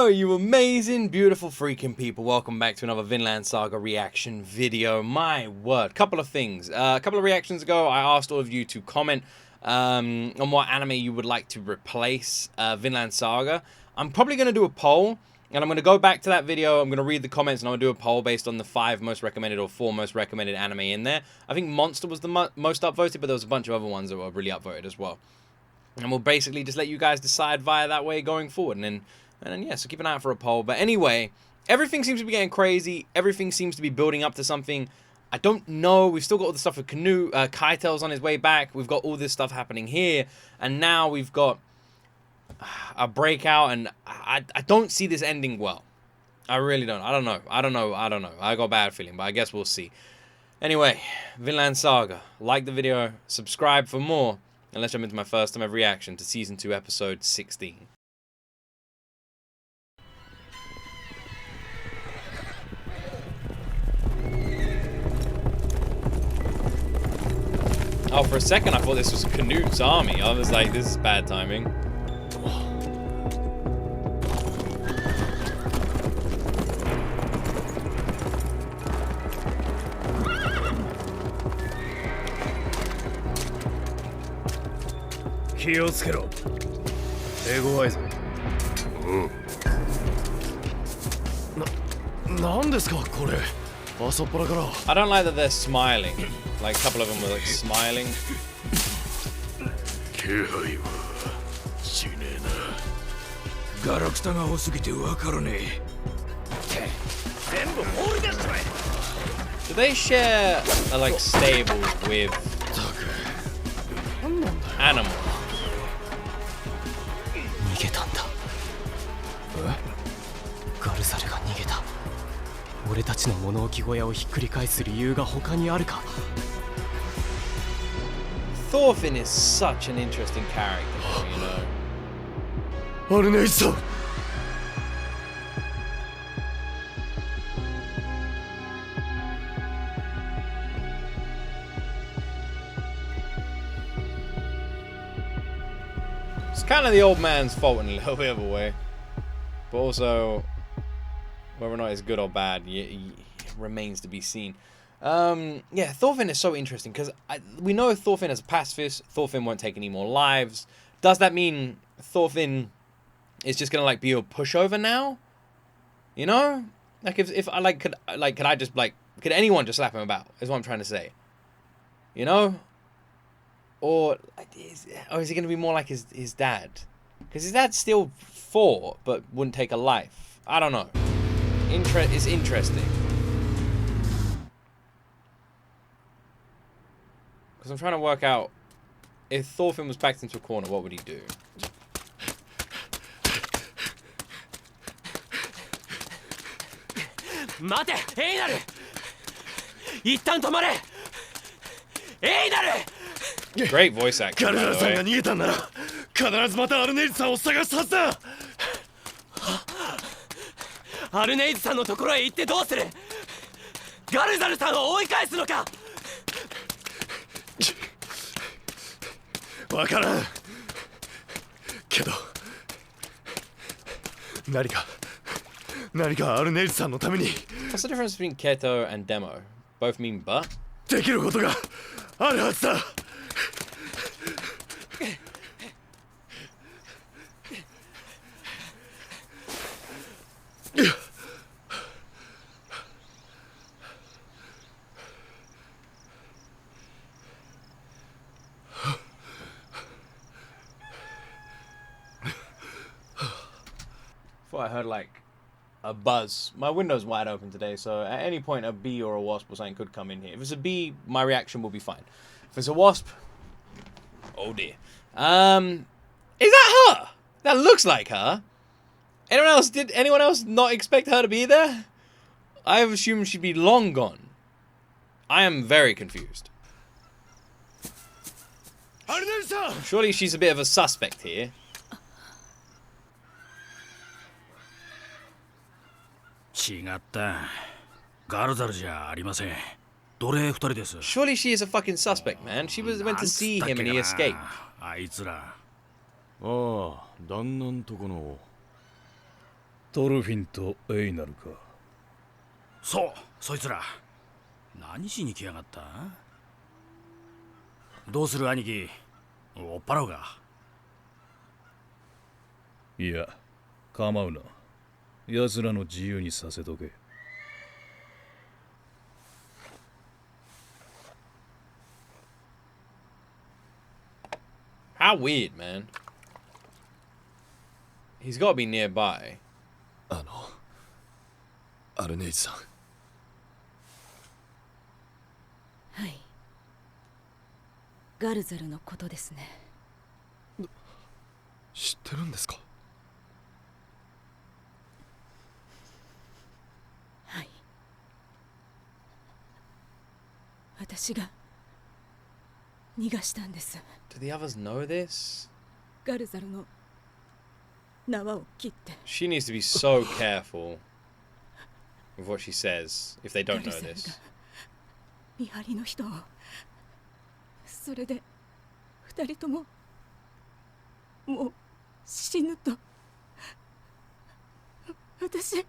Hello, you amazing, beautiful, freaking people. Welcome back to another Vinland Saga reaction video. My word, couple of things. A couple of reactions ago, I asked all of you to comment on what anime you would like to replace Vinland Saga. I'm probably going to do a poll, and I'm going to go back to that video. I'm going to read the comments, and I'm going to do a poll based on the 5 most recommended or 4 most recommended anime in there. I think Monster was the most upvoted, but there was a bunch of other ones that were really upvoted as well. And we'll basically just let you guys decide via that way going forward, and then yeah, so keep an eye out for a poll. But anyway, everything seems to be getting crazy. Everything seems to be building up to something. I don't know. We've still got all the stuff with Canoe. Kaitel's on his way back. We've got all this stuff happening here. And now we've got a breakout. And I don't see this ending well. I really don't. I don't know. I got a bad feeling, but I guess we'll see. Anyway, Vinland Saga. Like the video. Subscribe for more. And let's jump into my first time ever reaction to Season 2, Episode 16. Oh, for a second I thought this was Canute's army. I was like, this is bad timing. I don't like that they're smiling. Like a couple of them were like smiling. Do they share a like stable with animals? Thorfinn is such an interesting character, you know. Arnheid-san! It's kind of the old man's fault in a little bit of a way, but also whether or not it's good or bad remains to be seen. Yeah, Thorfinn is so interesting because we know Thorfinn is a pacifist. Thorfinn won't take any more lives. Does that mean Thorfinn is just gonna like be a pushover now? You know, like if I like could anyone just slap him about? Is what I'm trying to say. You know, or is he gonna be more like his dad? Because his dad still fought but wouldn't take a life. I don't know. It's interesting. Because I'm trying to work out, if Thorfinn was backed into a corner, what would he do? Great voice acting, by the way. アルネイズさんのところへ行ってどうする？ガルザルさんを追い返すのか？わからんけど何かアルネイズさんのために What's the difference between Keto and Demo? Both mean but? できることがあるはずだ。I heard like a buzz. My window's wide open today, so at any point a bee or a wasp or something could come in here. If it's a bee, my reaction will be fine. If it's a wasp, oh dear. Is that her? That looks like her. Anyone else? Did anyone else not expect her to be there? I have assumed she'd be long gone. I am very confused. Surely she's a bit of a suspect here. Surely she is a fucking suspect, man. She went to see him and he escaped. トルフィンとエイナルか。そう、そいつら何しに来やがった。どうする兄貴、追っ払うか。いや、構うな。奴らの自由にさせとけ。How weird, man. He's got to be nearby. アルネイズさん。はい。ガルザルのことですね。知ってるんですか？はい。私が逃がしたんです。 Do the others know this? ガルザルの縄を切って。 She needs to be so careful with what she says if they don't know ガルザルが this. 見張りの人を。それで二人とももう死ぬと。私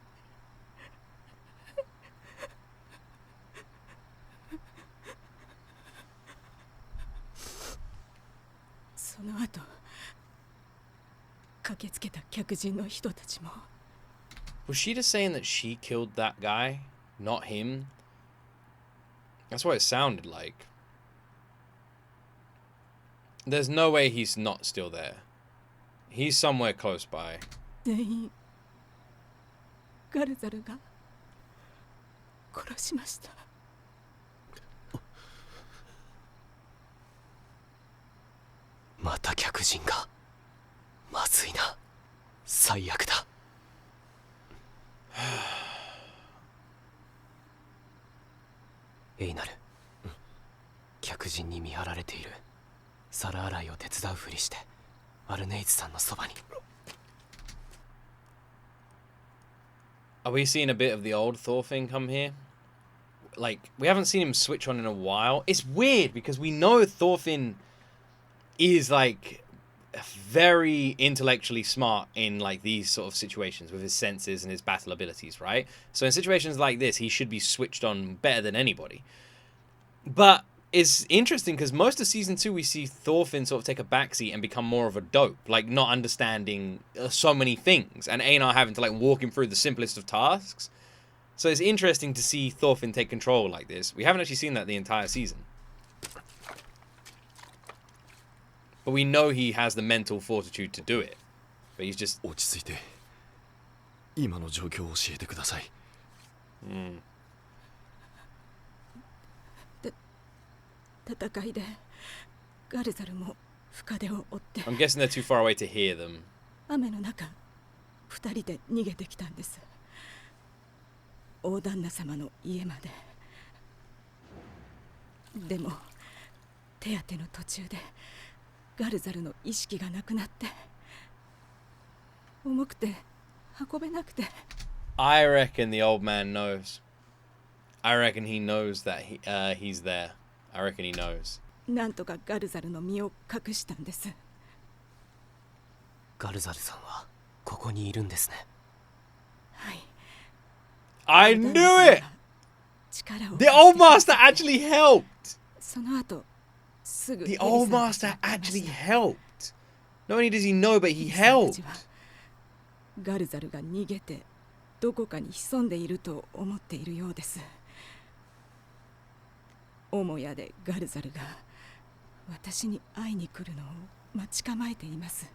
その後駆けつけた客人の人たちも。 Was she just saying that she killed that guy, not him? That's what it sounded like. There's no way he's not still there. He's somewhere close by. 全員ガルザルが殺しました。また客人が。まずいな。最悪だ。エイナル、客人に見張られている。皿洗いを手伝うふりしてアルネイズさんのそばに。 Are we seeing a bit of the old THORFINN come here? Like, we haven't seen him switch on in a while. It's weird because we know THORFINN is like very intellectually smart in like these sort of situations with his senses and his battle abilities, right? So in situations like this, he should be switched on better than anybody. But it's interesting because most of season 2 we see THORFINN sort of take a backseat and become more of a dope, like not understanding so many things, and Einar having to like walk him through the simplest of tasks. So it's interesting to see THORFINN take control like this. We haven't actually seen that the entire season. But we know he has the mental fortitude to do it. But he's just... 落ち着いて。今の状況を教えてください。戦いでガルザルも深手を負って。 I'm guessing they're too far away to hear them. 雨の中二人で逃げてきたんです。大旦那様の家まで。でも手当ての途中でガルザルの意識がなくなって、重くて運べなくて。 I reckon the old man knows. I reckon he knows that he's there. I reckon he knows. なんとかガルザルの身を隠したんです。ガルザルさんはここにいるんですね。はい。 I knew it! 力を The old master actually helped! その後すぐ The old master actually helped! Not only does he know, but he helped! ガルザルが逃げてどこかに潜んでいると思っているようです。母屋でガルザルが私に会いに来るのを待ち構えています。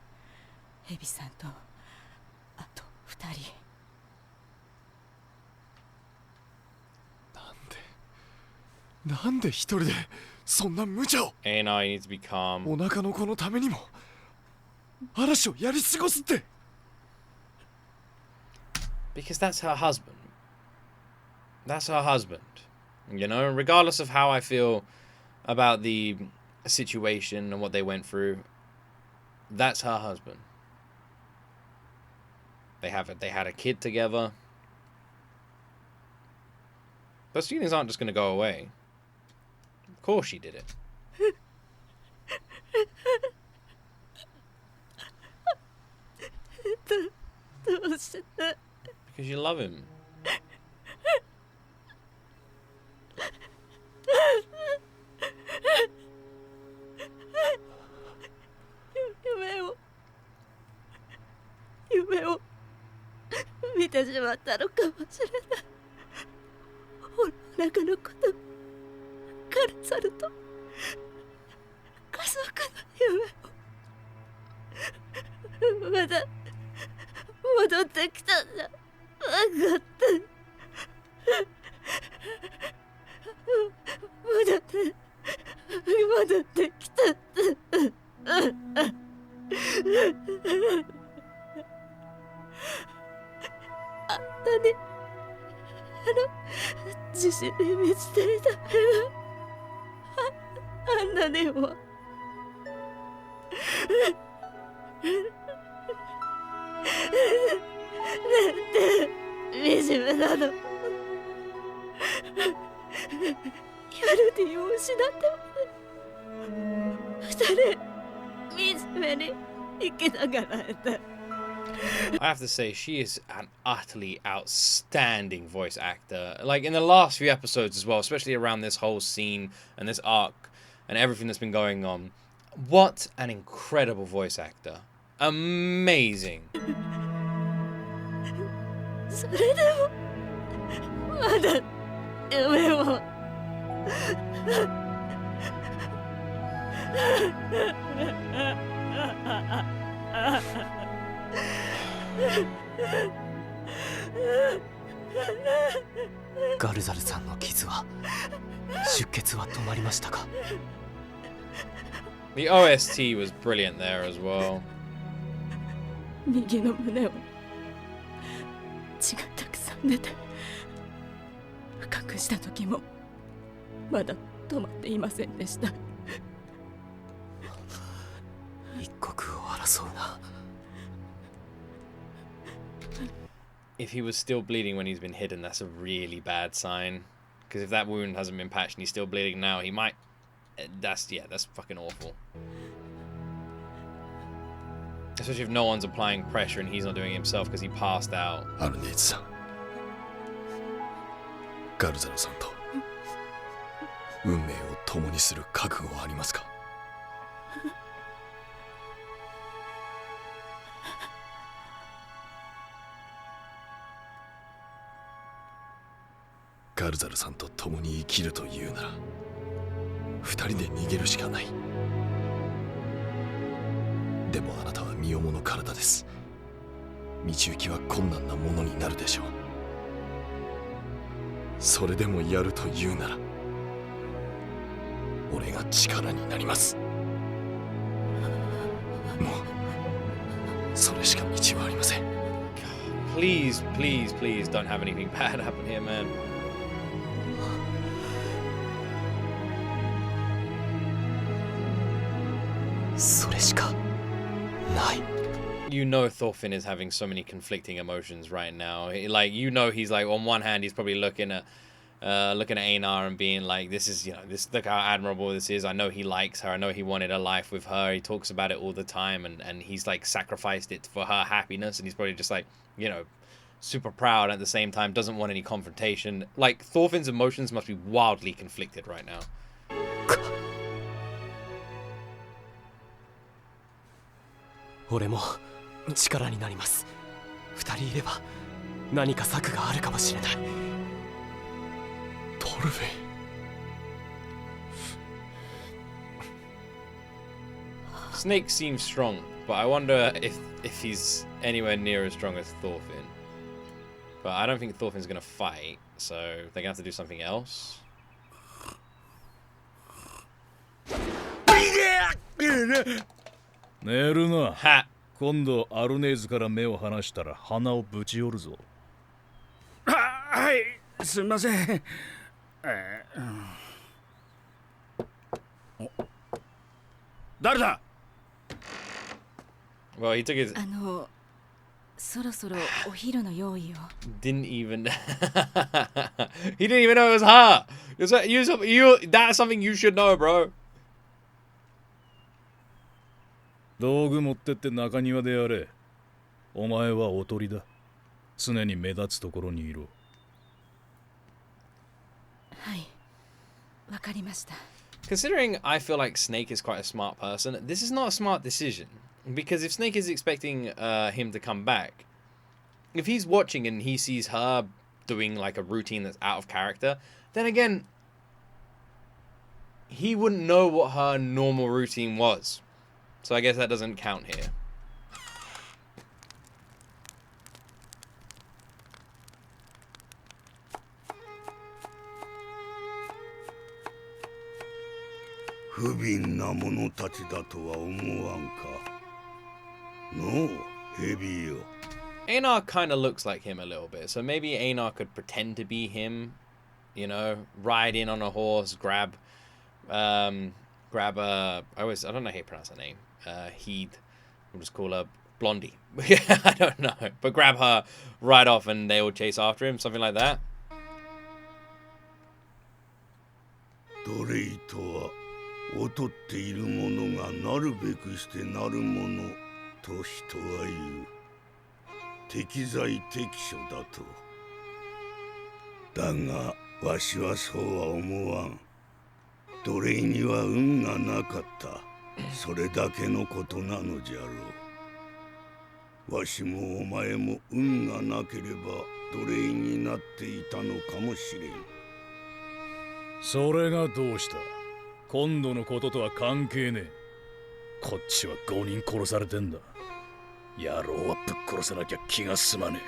ヘビさんとあと2人。なんで一人でそんな無茶を。 Einar, you need to be calm. お腹の子のためにも嵐をやり過ごすって。 Because that's her husband. That's her husband. You know, regardless of how I feel about the situation and what they went through, that's her husband. They had a kid together. Those feelings aren't just going to go away. Of course she did it. どうして Because you love him. 夢を見てしまったのかもしれない。お腹のこと、カルサルと家族の夢をまだ戻ってきたんだ。分かった。戻ってきた。あんなに自信に満ちていたあんなにもなんて惨めなの。ヤルディを失ってまで二人惨めに生きながらえた。I have to say, she is an utterly outstanding voice actor. Like, in the last few episodes as well, especially around this whole scene and this arc and everything that's been going on. What an incredible voice actor. Amazing. それでもまだ夢をガルザルさんの傷は出血は止まりましたか？ The OST was brilliant there as well. 右の胸を血がたくさん出て隠した時もまだ止まっていませんでした。一刻を争うな。If he was still bleeding when he's been hidden, that's a really bad sign. Because if that wound hasn't been patched and he's still bleeding now, he might... That's fucking awful. Especially if no one's applying pressure and he's not doing it himself because he passed out. アルネイツさん、ガルザルさんと運命を共にする覚悟はありますか？ガルザルさんと共に生きるというなら二人で逃げるしかない。でもあなたは身重の体です。道行きは困難なものになるでしょう。それでもやるというなら俺が力になります。もうそれしか道はありません。 Please, please, please don't have anything bad happen here, man. それしかない。 You know Thorfinn is having so many conflicting emotions right now. Like, you know, he's like, on one hand, he's probably looking at Einar and being like, this is, you know, this, look how admirable this is. I know he likes her. I know he wanted a life with her. He talks about it all the time, and he's like sacrificed it for her happiness. And he's probably just like, you know, super proud at the same time, doesn't want any confrontation. Like, Thorfinn's emotions must be wildly conflicted right now. 俺も力になります。二人いれば何か策があるかもしれない。トルフィン。Snake seems strong, but I wonder if he's anywhere near as strong as Thorfinn. But I don't think Thorfinn's gonna fight, so they're gonna have to do something else. 寝るな。 Ha! 今度アルネイズから目を離したら鼻をぶち折るぞ。はい、すみません。誰だ？ Well, he took his... そろそろお昼の用意を。 Didn't even... he didn't even know it was her! That's something you should know, bro. 道具持ってって中庭でやれ。お前はおとりだ。常に目立つところにいろ。はい、わかりました。 Considering I feel like Snake is quite a smart person, this is not a smart decision. Because if Snake is expecting him to come back, if he's watching and he sees her doing like a routine that's out of character, then again, he wouldn't know what her normal routine was. So I guess that doesn't count here. Einar kind of looks like him a little bit, so maybe Einar could pretend to be him, you know, ride in on a horse, grab I don't know how you pronounce her name, Heath, we'll just call her Blondie. I don't know, but grab her, ride off, and they all chase after him, something like that. 劣っているものがなるべくしてなるものと人は言う。適材適所だと。だがわしはそうは思わん。奴隷には運がなかった。それだけのことなのじゃろう。わしもお前も運がなければ奴隷になっていたのかもしれん。それがどうした？今度のこととは関係ねえ。こっちは5人殺されてんだ。野郎はぶっ殺さなきゃ気が済まね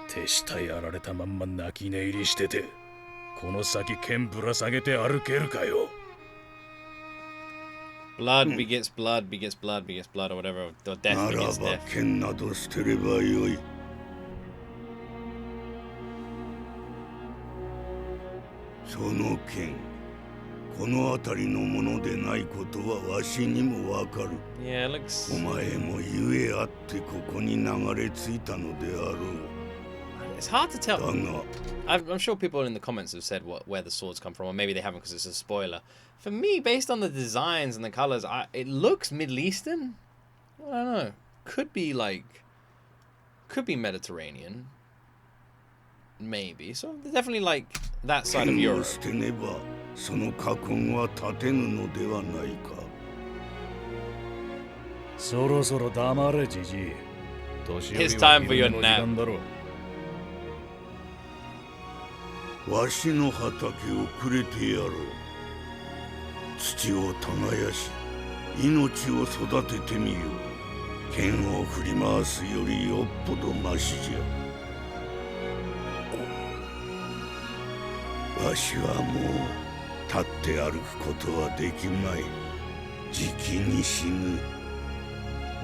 え。手下やられたまんま泣き寝入りしてて、この先剣ぶら下げて歩けるかよ。Blood begets blood begets blood begets blood or whatever, or death begets death. ならば剣など捨てればよい。その剣、この辺りのものでないことはわしにもわかる。Yeah, it looks... お前もゆえあってここに流れ着いたのであろう。It's hard to tell. I'm sure people in the comments have said where the swords come from, or maybe they haven't because it's a spoiler. For me, based on the designs and the colors, it looks Middle Eastern. I don't know. Could be Mediterranean. Maybe. So definitely like that side of Europe. その禍根は立てぬのではないか。そろそろ黙れじじい。It's time for your nap. わしの畑をくれてやろう。土を耕し、命を育ててみよう。剣を振り回すよりよっぽどましじゃ。わしはもう立って歩くことはできまい。じきに死ぬ。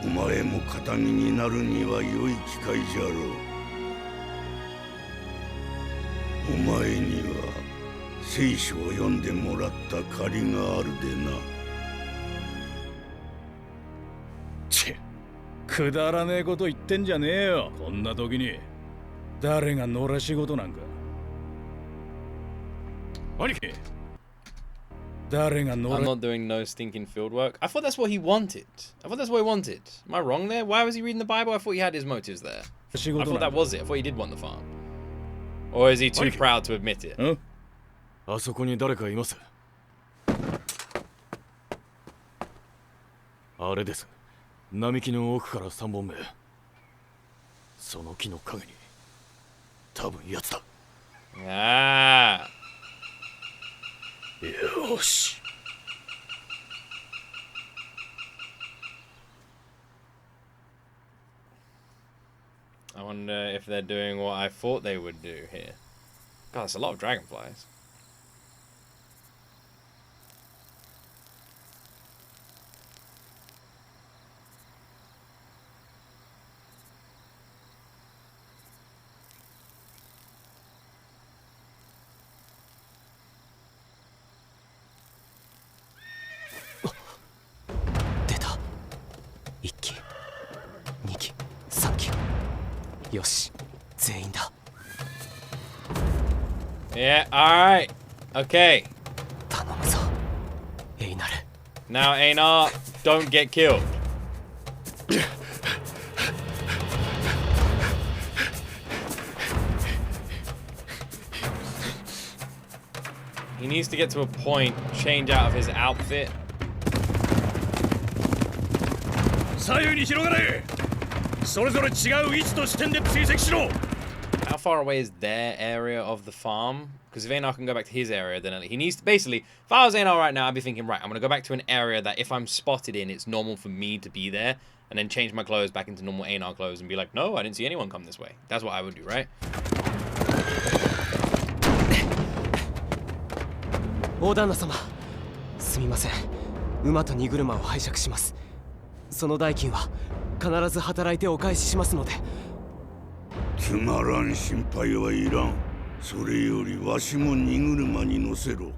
お前も形見になるには良い機会じゃろう。お前には聖書を読んでもらった借りがあるでな。チッ、くだらねえこと言ってんじゃねえよ。こんな時に誰が野良仕事なんか。兄貴。I'm not doing no stinking field work. I thought that's what he wanted. Am I wrong there? Why was he reading the Bible? I thought he had his motives there. I thought that was it. I thought he did want the farm. Or is he too proud to admit it? あそこに誰かいます。あれです。並木の奥から3本目。その木の陰に多分やつだ。Ah. よし。I wonder if they're doing what I thought they would do here. God, that's a lot of dragonflies. Yeah, alright. Okay. Now, Einar, don't get killed. He needs to get to a point, change out of his outfit. 左右に広がれ。それぞれ違う位置と視点で追跡しろ。 How far away is their area of the farm? Because if Einar can go back to his area, then he needs to basically. If I was Einar right now, I'd be thinking, right, I'm gonna go back to an area that if I'm spotted in, it's normal for me to be there, and then change my clothes back into normal Einar clothes and be like, no, I didn't see anyone come this way. That's what I would do, right? 大旦那様、すみません。馬と荷車を拝借します。その代金は必ず働いてお返ししますので。つまらん心配はいらん。それよりわしも荷車に乗せろ。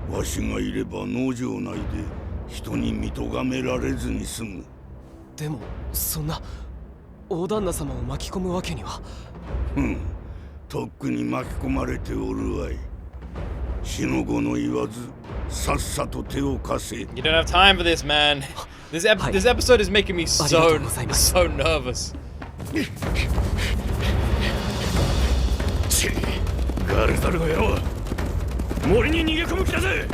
わしがいれば農場内で人に見とがめられずに済む。でもそんな大旦那様を巻き込むわけには。とっくに巻き込まれておるわい。死の子の言わず、さっさと手を貸せ。 You don't have time for this, man. This episode is making me so nervous. ガルザルの野郎、森に逃げ込む気だぜ。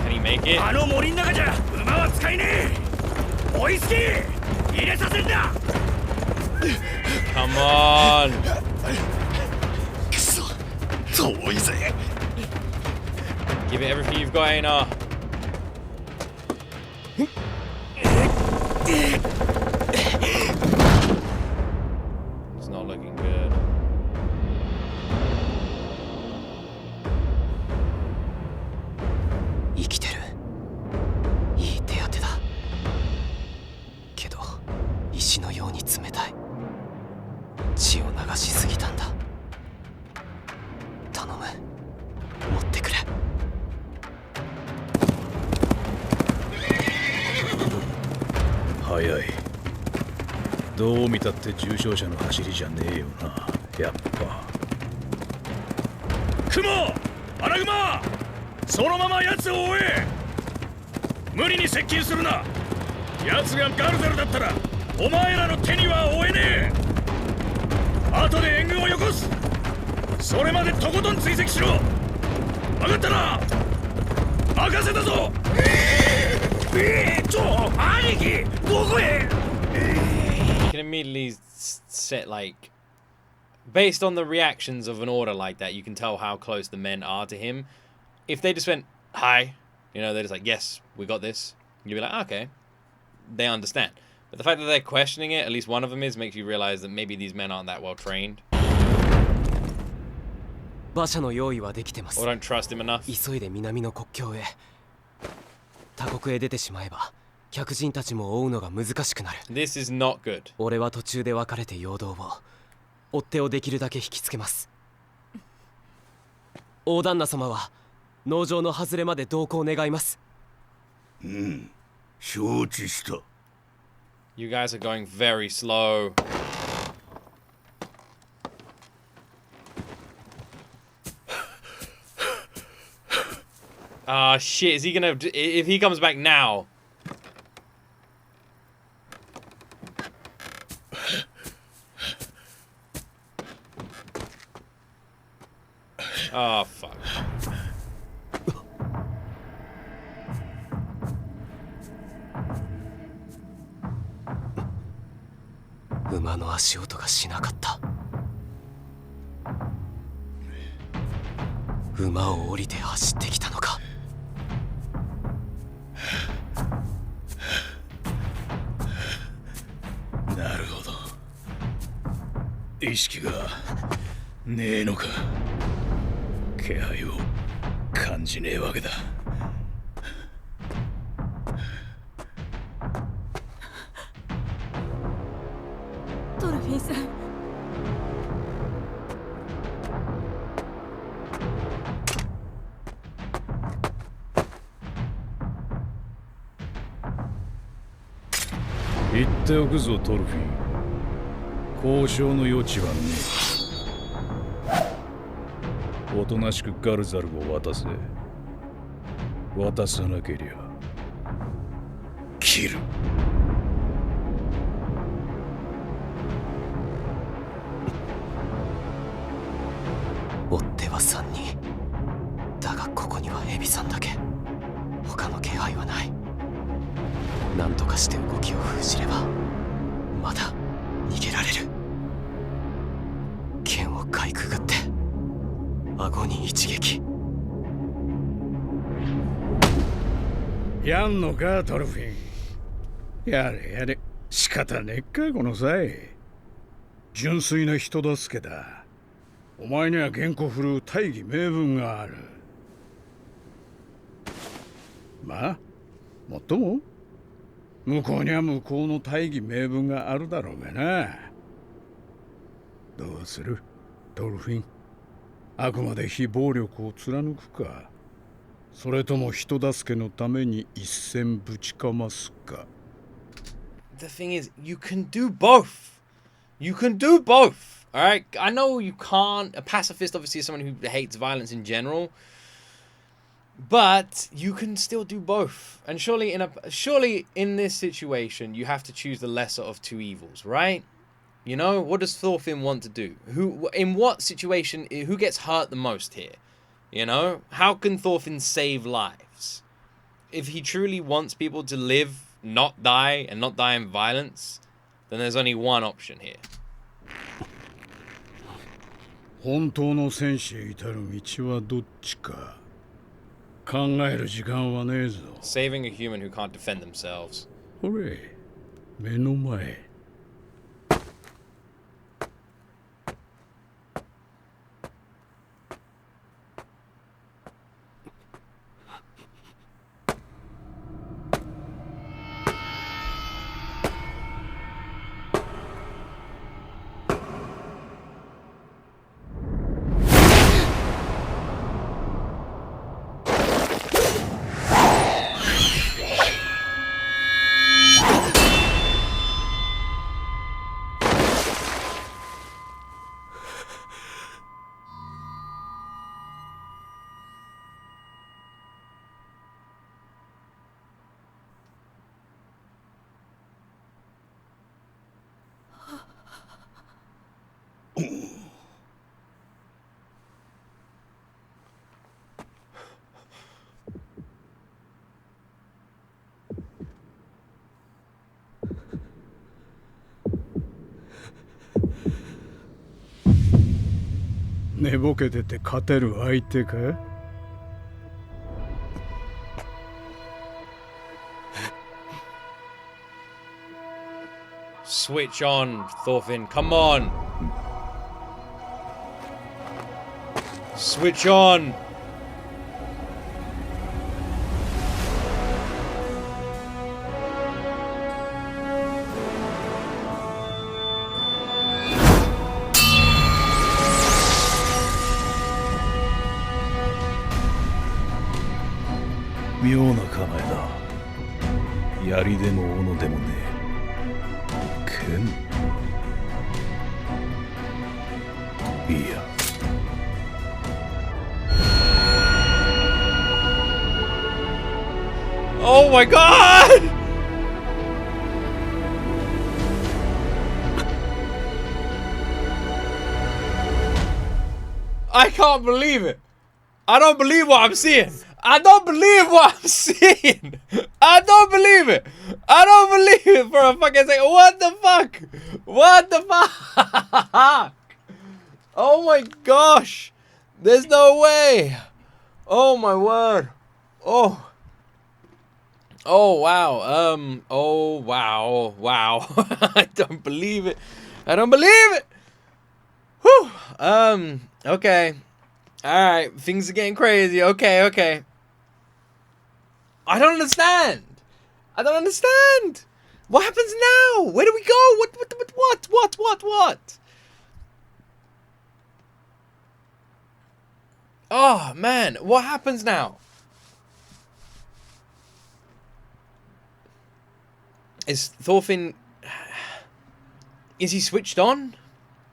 Can he make it? あの森の中じゃ馬は使えねえ。追いつけ、入れさせんだ。 Come on. くそ、遠いぜ。 Give it everything you've got, Einar. It's not looking good. 生きてる。いい手当てだ。けど石のように冷たい。血を流しすぎたんだ。頼む、持ってくれ。早い。どう見たって重傷者の走りじゃねえよな、やっぱ。雲、アナグマ、そのまま奴を追え。無理に接近するな。奴がガルザルだったらお前らの手には負えねえ。後で援軍をよこす。それまでとことん追跡しろ。分かったな。任せたぞ。兄貴、どこへ。 You can immediately set, like, based on the reactions of an order like that, you can tell how close the men are to him. If they just went, hi, you know, they're just like, yes, we got this, you'd be like, okay, they understand. But the fact that they're questioning it, at least one of them is, makes you realize that maybe these men aren't that well trained. 馬車の用意はできてます。 Or don't trust him enough. 急いで南の国境へ。他国へ出てしまえば客人たちも追うのが難しくなる。 This is not good. 俺は途中で別れて陽動を追っ手をできるだけ引きつけます。大旦那様は農場の外れまで同行願います。承知した。 You guys are going very slow. Ah, shit, is he gonna... If he comes back now... Oh, fuck. 馬の足音がしなかった。馬を降りて走ってきたのか。なるほど。意識がねえのか。気配を感じねえわけだ。トルフィンさん、言っておくぞトルフィン。交渉の余地はねえ。おとなしくガルザルを渡せ。渡さなけりゃ切る。追っ手は3人だがここにはエビさんだけ。他の気配はない。何とかして動きを封じればまだ逃げられる。剣をかいくぐって顎に一撃。やんのかトルフィン。やれやれ、仕方ねっかこの際。純粋な人助けだ。お前には言語振るう大義名分がある。まあもっとも向こうには向こうの大義名分があるだろうがな。どうするトルフィン。あくまで非暴力を貫くか、それとも人助けのために一戦ぶちかますか。 The thing is, you can do both. You can do both. All right. I know you can't. A pacifist obviously is someone who hates violence in general, but you can still do both. And surely in this situation, you have to choose the lesser of two evils, right? You know, what does Thorfinn want to do? In what situation? Who gets hurt the most here? You know, how can Thorfinn save lives? If he truly wants people to live, not die, and not die in violence, then there's only one option here. 本当の戦士へ至る道はどっちか考える時間はねえぞ。 Saving a human who can't defend themselves. ほれ、目の前。寝ぼけてて勝てる相手か。 Switch on, Thorfinn. Come on. Switch on.妙な構えだ。槍でも斧でもねえ。剣。いや。Oh my god! I can't believe it. I don't believe what I'm seeing. I don't believe what I'm seeing. I don't believe it. I don't believe it for a fucking second. What the fuck? What the fuck? Oh my gosh. There's no way. Oh my word. Oh. Oh wow. Oh wow. Wow. I don't believe it. I don't believe it. Whew. Okay. Alright. Things are getting crazy. Okay. I don't understand. I don't understand. What happens now? Where do we go? What? Oh, man. What happens now? Is Thorfinn... Is he switched on?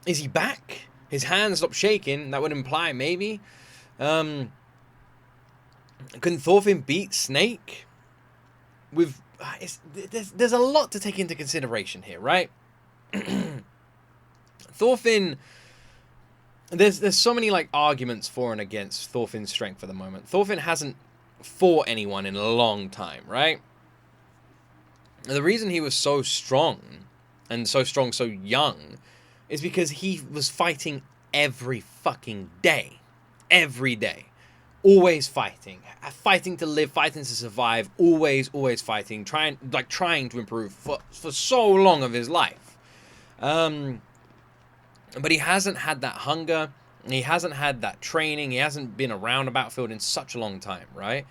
Is he back? His hand stopped shaking. That would imply maybe. Can Thorfinn beat Snake? With there's a lot to take into consideration here, right? Thorfinn there's so many like arguments for and against Thorfinn's strength at the moment. Thorfinn hasn't fought anyone in a long time, right? And the reason he was so strong, and so strong so young, is because he was fighting every fucking day. Every day. Always fighting. Fighting to live, fighting to survive, always fighting, trying to improve for so long of his life. But he hasn't had that hunger, he hasn't had that training, he hasn't been around a battlefield in such a long time, right?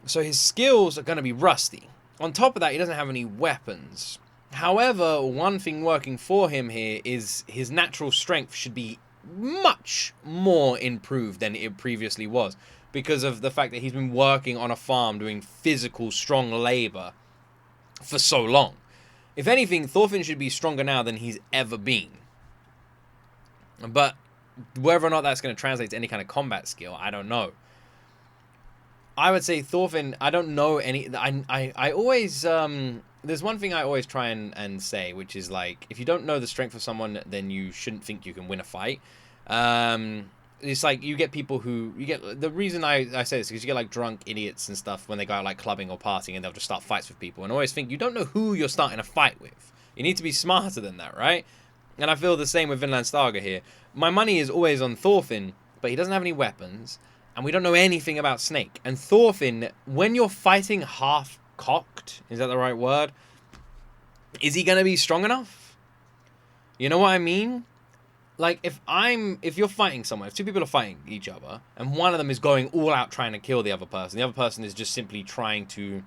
So his skills are going to be rusty. On top of that, he doesn't have any weapons. However, one thing working for him here is his natural strength should be much more improved than it previously was, because of the fact that he's been working on a farm doing physical, strong labor for so long. If anything, Thorfinn should be stronger now than he's ever been. But whether or not that's going to translate to any kind of combat skill, I don't know. I would say Thorfinn, I don't know any... I always... there's one thing I always try and say, which is like, if you don't know the strength of someone, then you shouldn't think you can win a fight. It's like, you get people who... the reason I say this is because you get like drunk idiots and stuff when they go out like clubbing or partying, and they'll just start fights with people. And I always think, you don't know who you're starting a fight with. You need to be smarter than that, right? And I feel the same with Vinland Saga here. My money is always on Thorfinn, but he doesn't have any weapons. And we don't know anything about Snake. And Thorfinn, when you're fighting half-cocked, is that the right word? Is he going to be strong enough? You know what I mean? Like, if you're fighting someone, if two people are fighting each other, and one of them is going all out trying to kill the other person is just simply trying to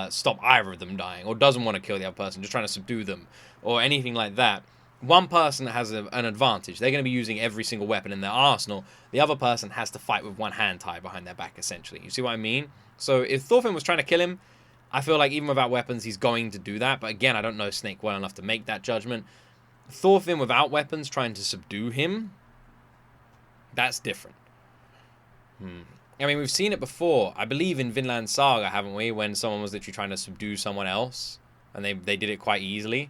stop either of them dying, or doesn't want to kill the other person, just trying to subdue them, or anything like that, one person has an advantage. They're going to be using every single weapon in their arsenal. The other person has to fight with one hand tied behind their back, essentially. You see what I mean? So if Thorfinn was trying to kill him, I feel like even without weapons, he's going to do that. But again, I don't know Snake well enough to make that judgment. Thorfinn without weapons trying to subdue him, that's different. I mean, we've seen it before. I believe in Vinland Saga, haven't we? When someone was literally trying to subdue someone else, and they did it quite easily.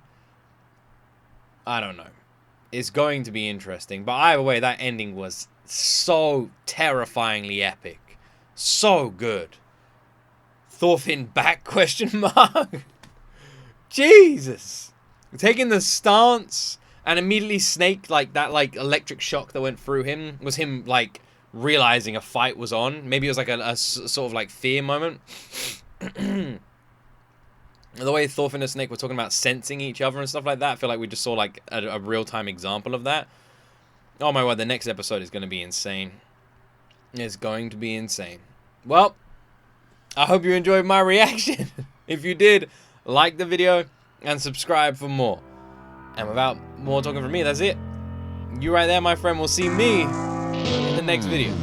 I don't know. It's going to be interesting. But either way, that ending was so terrifyingly epic. So good. Thorfinn back, question mark? Jesus. Taking the stance, and immediately Snake, like that like electric shock that went through him, was him like realizing a fight was on. Maybe it was like a sort of like fear moment. The way Thorfinn and Snake were talking about sensing each other and stuff like that, I feel like we just saw like a real-time example of that. Oh my word, the next episode is going to be insane. It's going to be insane. Well, I hope you enjoyed my reaction. If you did, like the video and subscribe for more. And without more talking from me, that's it. You right there, my friend, will see me in the next video.